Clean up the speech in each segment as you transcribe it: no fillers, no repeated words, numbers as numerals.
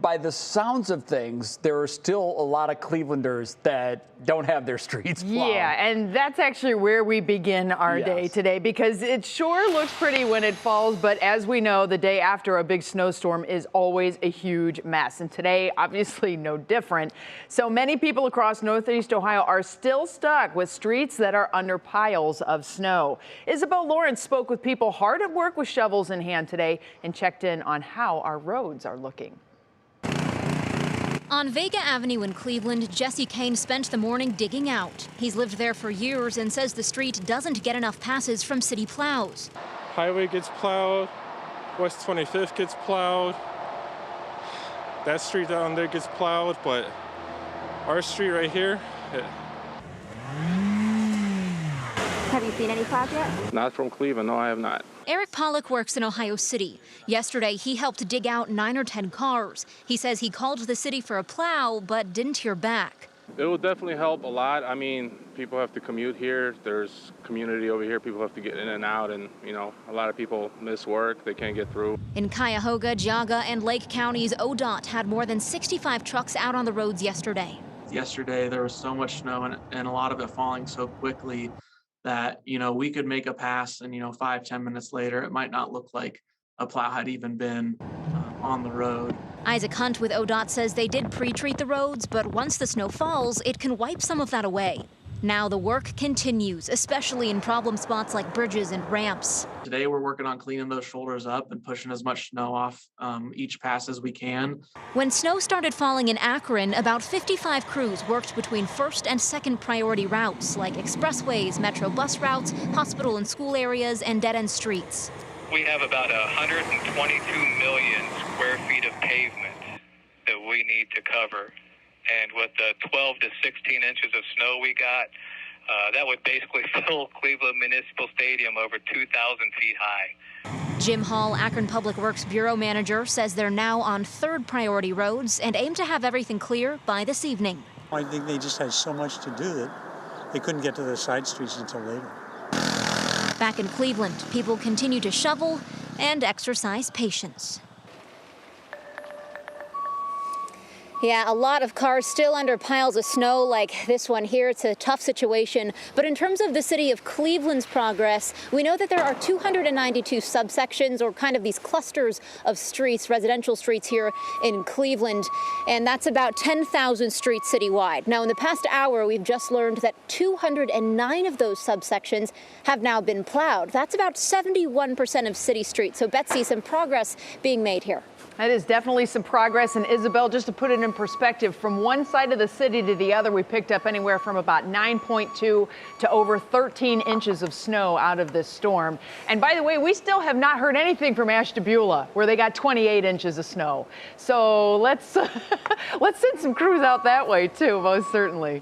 by the sounds of things, there are still a lot of Clevelanders that don't have their streets plowed. Yeah, and that's actually where we begin our day today, because it sure looks pretty when it falls, but as we know, the day after a big snowstorm is always a huge mess. And today, obviously no different. So many people across Northeast Ohio are still stuck with streets that are under piles of snow. Isabel Lawrence spoke with people hard at work with shovels in hand today and checked in on how our roads are looking. On Vega Avenue in Cleveland, Jesse Kane spent the morning digging out. He's lived there for years and says the street doesn't get enough passes from city plows. Highway gets plowed, West 25th gets plowed, that street down there gets plowed, but our street right here, Have you seen any plows yet? Not from Cleveland, no, I have not. Eric Pollock works in Ohio City. Yesterday, he helped dig out 9 or 10 cars. He says he called the city for a plow, but didn't hear back. It will definitely help a lot. I mean, people have to commute here. There's community over here. People have to get in and out, and, you know, a lot of people miss work. They can't get through. In Cuyahoga, Geauga, and Lake Counties, ODOT had more than 65 trucks out on the roads yesterday. Yesterday, there was so much snow and a lot of it falling so quickly that, you know, we could make a pass and, 5-10 minutes later, it might not look like a plow had even been on the road. Isaac Hunt with ODOT says they did pre-treat the roads, but once the snow falls, it can wipe some of that away. Now the work continues, especially in problem spots like bridges and ramps. Today we're working on cleaning those shoulders up and pushing as much snow off each pass as we can. When snow started falling in Akron, about 55 crews worked between first and second priority routes like expressways, metro bus routes, hospital and school areas, and dead-end streets. We have about 122 million square feet of pavement that we need to cover. And with the 12 to 16 inches of snow we got, that would basically fill Cleveland Municipal Stadium over 2,000 feet high. Jim Hall, Akron Public Works Bureau Manager, says they're now on third priority roads and aim to have everything clear by this evening. I think they just had so much to do that they couldn't get to the side streets until later. Back in Cleveland, people continue to shovel and exercise patience. Yeah, a lot of cars still under piles of snow like this one here. It's a tough situation. But in terms of the city of Cleveland's progress, we know that there are 292 subsections, or kind of these clusters of streets, residential streets here in Cleveland. And that's about 10,000 streets citywide. Now, in the past hour, we've just learned that 209 of those subsections have now been plowed. That's about 71% of city streets. So, Betsy, some progress being made here. That is definitely some progress. And Isabel, just to put it in perspective, from one side of the city to the other, we picked up anywhere from about 9.2 to over 13 inches of snow out of this storm. And by the way, we still have not heard anything from Ashtabula, where they got 28 inches of snow. So let's let's send some crews out that way too, most certainly.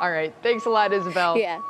All right. Thanks a lot, Isabel. Yeah.